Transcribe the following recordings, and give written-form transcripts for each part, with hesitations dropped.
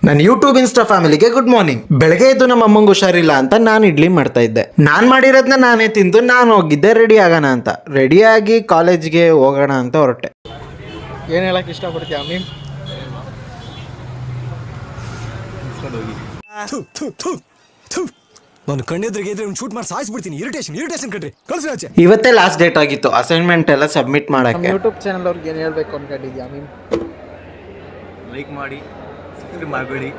ನನ್ನ YouTube insta ಫ್ಯಾಮಿಲಿಗೆ good morning. ಬೆಳಗ್ಗೆ ಎದ್ದು ನಮ್ಮ ಅಮ್ಮಂಗೆ ಹುಷಾರಿಲ್ಲ ಅಂತ ನಾನು ಇಡ್ಲಿ ಮಾಡ್ತಾ ಇದ್ದೆ. ನಾನು ಮಾಡಿರೋದನ್ನ ನಾನೇ ತಿಂದು ನಾನು ಹೋಗಿದ್ದೆ ರೆಡಿ ಆಗೋಣ ಅಂತ. ರೆಡಿಯಾಗಿ ಕಾಲೇಜ್ಗೆ ಹೋಗೋಣ ಅಂತ ಹೊರಟೆ. ಏನು ಹೇಳಕ್ಕೆ ಇಷ್ಟಪಡ್ತೀಯ ಮೀಮ್? ನಾನು ಕಣ್ಣೆದ್ರಿಗೆ ಇದ್ರೆ ಶೂಟ್ ಮಾಡಿ ಸಾಯಿಸ್ಬಿಡ್ತೀನಿ. ಇರಿಟೇಷನ್ ಕಣ್ರಿ, ಕಳ್ಸಿ ಆಚೆ. ಇವತ್ತೇ ಲಾಸ್ಟ್ ಡೇಟ್ ಆಗಿತ್ತು ಅಸೈನ್ಮೆಂಟ್ ಎಲ್ಲ ಸಬ್ಮಿಟ್ ನಮ್ಮ ಮಾಡಕ್ಕೆ. ಯೂಟ್ಯೂಬ್ ಚಾನಲ್ ಅವ್ರಿಗೆ ಏನು ಹೇಳ್ಬೇಕು ಅನ್ಕೊಂಡಿದ್ಯಾ ಮೀಮ್? ಲೈಕ್ ಮಾಡಿ, ಸಬ್ಸ್ಕ್ರೈಬ್ ಮಾಡಬೇಡಿ.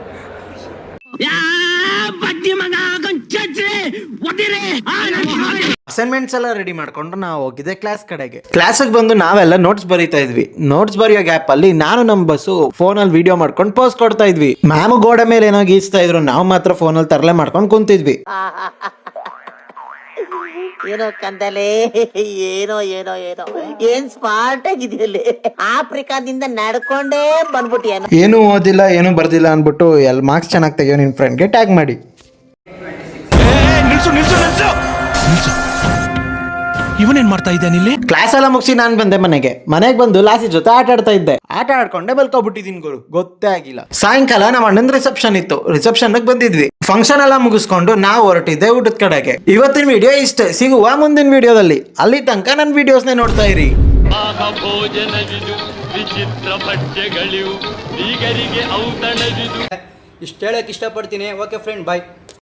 ಅಸೈನ್ಮೆಂಟ್ಸ್ ಎಲ್ಲ ರೆಡಿ ಮಾಡ್ಕೊಂಡು ನಾವು ಹೋಗಿದ್ದೆ ಕ್ಲಾಸ್ ಕಡೆಗೆ. ಕ್ಲಾಸಿಗೆ ಬಂದು ನಾವೆಲ್ಲ ನೋಟ್ಸ್ ಬರೀತಾ ಇದ್ವಿ. ನೋಟ್ಸ್ ಬರೆಯೋ ಗ್ಯಾಪ್ ಅಲ್ಲಿ ನಾನು ನಮ್ಮ ಬಸ್ಸು ಫೋನಲ್ಲಿ ವಿಡಿಯೋ ಮಾಡ್ಕೊಂಡು ಪೋಸ್ಟ್ ಕೊಡ್ತಾ ಇದ್ವಿ. ಮ್ಯಾಮ್ ಗೋಡೆ ಮೇಲೆ ಏನೋ ಗೀಸ್ತಾ ಇದ್ರು, ನಾವು ಮಾತ್ರ ಫೋನಲ್ಲಿ ತರಲೆ ಮಾಡ್ಕೊಂಡು ಕುಂತಿದ್ವಿ. ಏನೋ ಕಂದಲೆ, ಏನೋ ಏನೋ ಏನೋ ಏನ್ ಸ್ಮಾರ್ಟ್ ಆಗಿದೆಯಲ್ಲಿ. ಆಫ್ರಿಕಾದಿಂದ ನಡ್ಕೊಂಡೇ ಬಂದ್ಬಿಟ್ಟಿಯೇನೋ. ಏನು ಓದಿಲ್ಲ ಏನು ಬರ್ದಿಲ್ಲ ಅನ್ಬಿಟ್ಟು ಎಲ್ಲಿ ಮಾರ್ಕ್ಸ್ ಚೆನ್ನಾಗಿ ತೆಗಿಯೋ ನಿನ್ ಫ್ರೆಂಡ್ಗೆ ಟ್ಯಾಗ್ ಮಾಡಿ. ಇವನೇನ್ ಮಾಡ್ತಾ ಇದ್ದಾನೆ ಇಲ್ಲಿ? ಕ್ಲಾಸ್ ಎಲ್ಲ ಮುಗಿಸಿ ನಾನು ಬಂದೆ ಮನೆಗೆ ಬಂದು ಲಾಸಿ ಜೊತೆ ಆಟ ಆಡ್ತಾ ಇದ್ದೆ. ಆಟ ಆಡ್ಕೊಂಡೆ ಬಲ್ಕೊಬಿಟ್ಟಿದ್ದೀನಿ ಗುರು, ಗೊತ್ತೇ ಆಗಿಲ್ಲ. ಸಾಯಂಕಾಲ ನಮ್ಮ ಅಣ್ಣನ ರಿಸೆಪ್ಷನ್ ಇತ್ತು, ರಿಸೆಪ್ಷನ್ ಬಂದಿದ್ವಿ. ಫಂಕ್ಷನ್ ಎಲ್ಲ ಮುಗಿಸ್ಕೊಂಡು ನಾವು ಹೊರಟಿದ್ದೆ ಊಟದ ಕಡೆಗೆ. ಇವತ್ತಿನ ವಿಡಿಯೋ ಇಷ್ಟೇ, ಸಿಗುವ ಮುಂದಿನ ವಿಡಿಯೋದಲ್ಲಿ. ಅಲ್ಲಿ ತನಕ ನನ್ನ ವಿಡಿಯೋಸ್ನೇ ನೋಡ್ತಾ ಇರಿ. ಭೋಜನವಿದು ವಿಚಿತ್ರ ಪಠ್ಯಗಳಿವು, ಬೀಗರಿಗೆ ಔತಣವಿದು. ಇಷ್ಟು ಹೇಳಕ್ಕೆ ಇಷ್ಟಪಡ್ತೀನಿ. ಓಕೆ ಫ್ರೆಂಡ್, ಬಾಯ್.